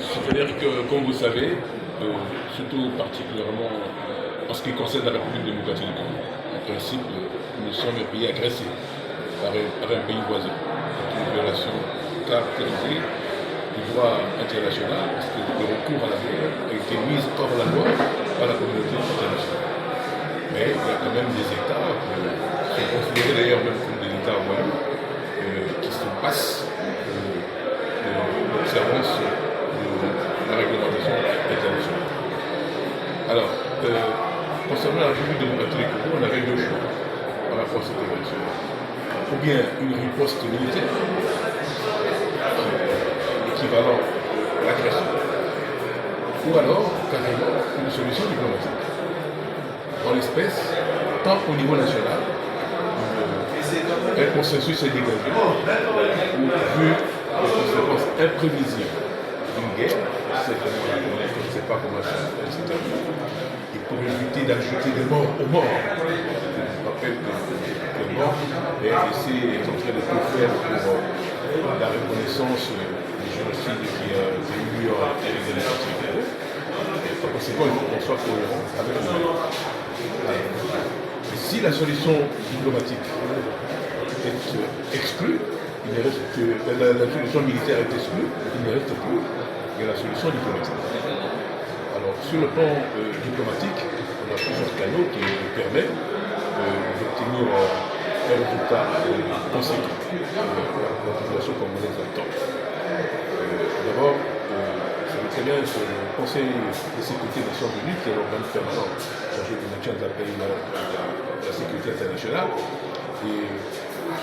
C'est-à-dire que, comme vous savez, surtout particulièrement en ce qui concerne la République démocratique du Congo, en principe, nous sommes un pays agressé par un pays voisin. C'est une violation caractérisée du droit international, parce que le recours à la guerre a été mis hors la loi par la communauté internationale. Mais il y a quand même des États qui sont considérés d'ailleurs même comme des États voyous, qui se passent l'observance de la réglementation internationale. Alors, concernant la République démocratique du Congo, on avait deux choix par rapport à cette élection. Ou bien une riposte militaire, l'équivalent de l'agression, ou alors carrément une solution diplomatique. En l'espèce, tant au niveau national, un consensus est dégagé, vu les conséquences imprévisibles d'une guerre, c'est vraiment la guerre, on ne sait pas comment ça se termine. Et pour éviter d'ajouter des morts aux morts, je rappelle que les morts, les RDC est en train de tout faire pour la reconnaissance du génocide qui a eu en République démocratique du Congo. Par conséquent, il faut qu'on soit cohérent avec le monde. Si la solution diplomatique est exclue, la solution militaire est exclue, il ne reste plus que la solution diplomatique. Alors, sur le plan diplomatique, on a plusieurs canaux qui nous permettent d'obtenir un résultat conséquent que la population congolaise attend. D'abord, très bien sur le Conseil de sécurité des Nations Unies, qui est l'organe permanent chargé du maintien de la paix et de la sécurité internationale. Et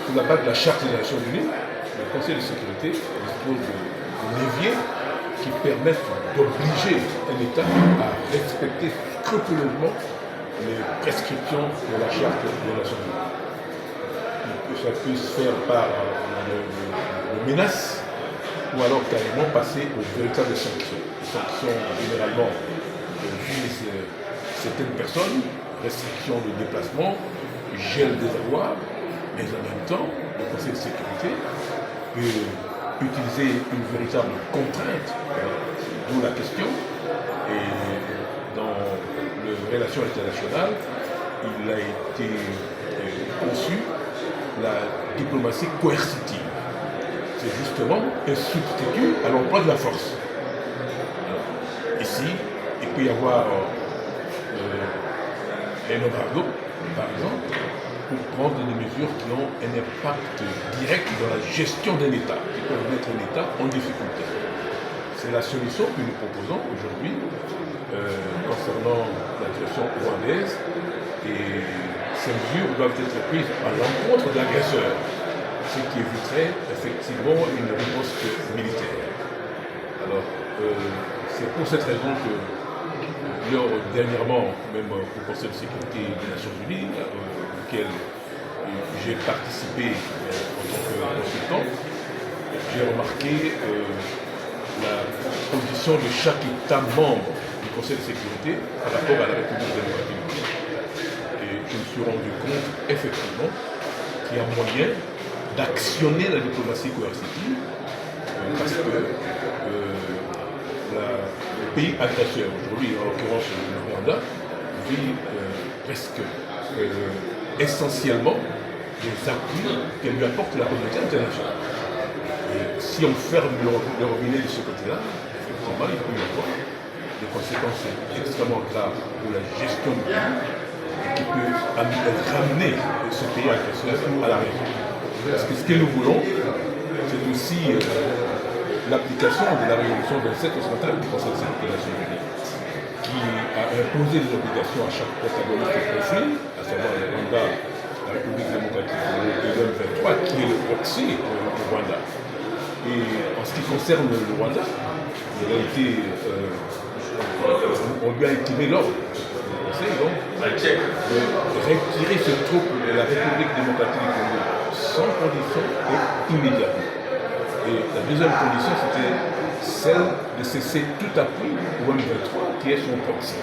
sous la base de la Charte des Nations Unies, le Conseil de sécurité dispose de leviers qui permettent d'obliger un État à respecter scrupuleusement les prescriptions de la Charte des Nations Unies. Que ça puisse faire par de menaces, ou alors carrément passer aux véritables sanctions. Les sanctions généralement visent certaines personnes, restriction de déplacement, gel des avoirs, mais en même temps, le Conseil de sécurité peut utiliser une véritable contrainte, d'où la question, et dans les relations internationales, il a été conçu la diplomatie coercitive. C'est justement un substitut à l'emploi de la force. Alors, ici, il peut y avoir un embargo, par exemple, pour prendre des mesures qui ont un impact direct dans la gestion d'un État, qui peuvent mettre un État en difficulté. C'est la solution que nous proposons aujourd'hui concernant la situation rwandaise, et ces mesures doivent être prises à l'encontre de l'agresseur, ce qui éviterait effectivement une riposte militaire. Alors, c'est pour cette raison que dernièrement, même au Conseil de sécurité des Nations Unies, auquel j'ai participé en tant que consultant, j'ai remarqué la position de chaque État membre du Conseil de sécurité par rapport à la République démocratique du Congo. Et je me suis rendu compte, effectivement, qu'il y a moyen d'actionner la diplomatie coercitive, parce que le pays agresseur, aujourd'hui, en l'occurrence le Rwanda, vit presque essentiellement des appuis que lui apporte la communauté internationale. Et si on ferme le robinet de ce côté-là, effectivement, il peut y avoir des conséquences extrêmement graves pour la gestion du pays, qui peut ramener ce pays agresseur à la région. Parce que ce que nous voulons, c'est aussi l'application de la résolution 27 du Conseil de sécurité des Nations Unies, qui a imposé des obligations à chaque protagoniste du conflit, à savoir le Rwanda, la République démocratique du Congo, le 23, qui est le proxy du Rwanda. Et en ce qui concerne le Rwanda, il a été, on lui a intimé l'ordre du Conseil donc, de retirer ses troupes de la République démocratique du Congo sans condition et immédiatement. Et la deuxième condition, c'était celle de cesser tout appui au M23, qui est son proxy.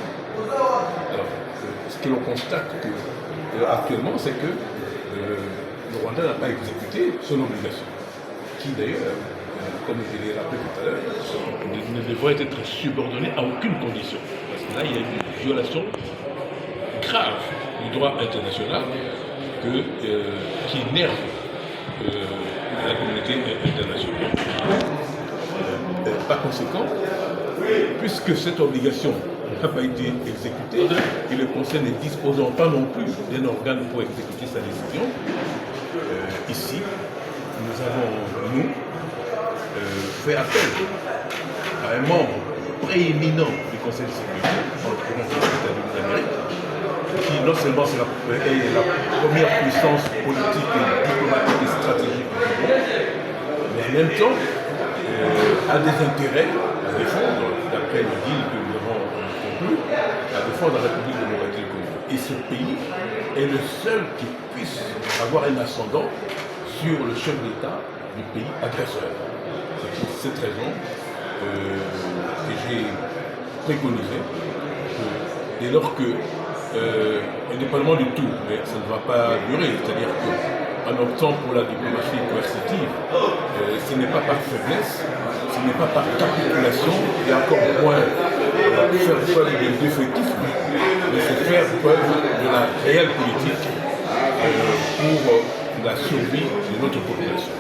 Alors, ce que l'on constate actuellement, c'est que le Rwanda n'a pas exécuté son obligation, qui d'ailleurs, comme je l'ai rappelé tout à l'heure, ne devrait être subordonnée à aucune condition. Parce que là, il y a une violation grave du droit international qui énerve la communauté internationale. Par conséquent, puisque cette obligation n'a pas été exécutée et le Conseil ne disposant pas non plus d'un organe pour exécuter sa décision, ici, nous avons, fait appel à un membre prééminent du Conseil de sécurité, en l'occurrence les États-Unis d'Amérique, qui non seulement est la première puissance politique, et diplomatique et stratégique du monde, mais en même temps a des intérêts à défendre, d'après le deal que nous avons conclu, à défendre la République démocratique du Congo. Et ce pays est le seul qui puisse avoir un ascendant sur le chef d'État du pays agresseur. C'est pour cette raison que j'ai préconisé que dès lors que, indépendamment du tout, mais ça ne va pas durer, c'est-à-dire qu'en optant pour la diplomatie coercitive, ce n'est pas par faiblesse, ce n'est pas par capitulation, et encore moins faire preuve de défaitisme, mais c'est faire preuve de la réelle politique pour la survie de notre population.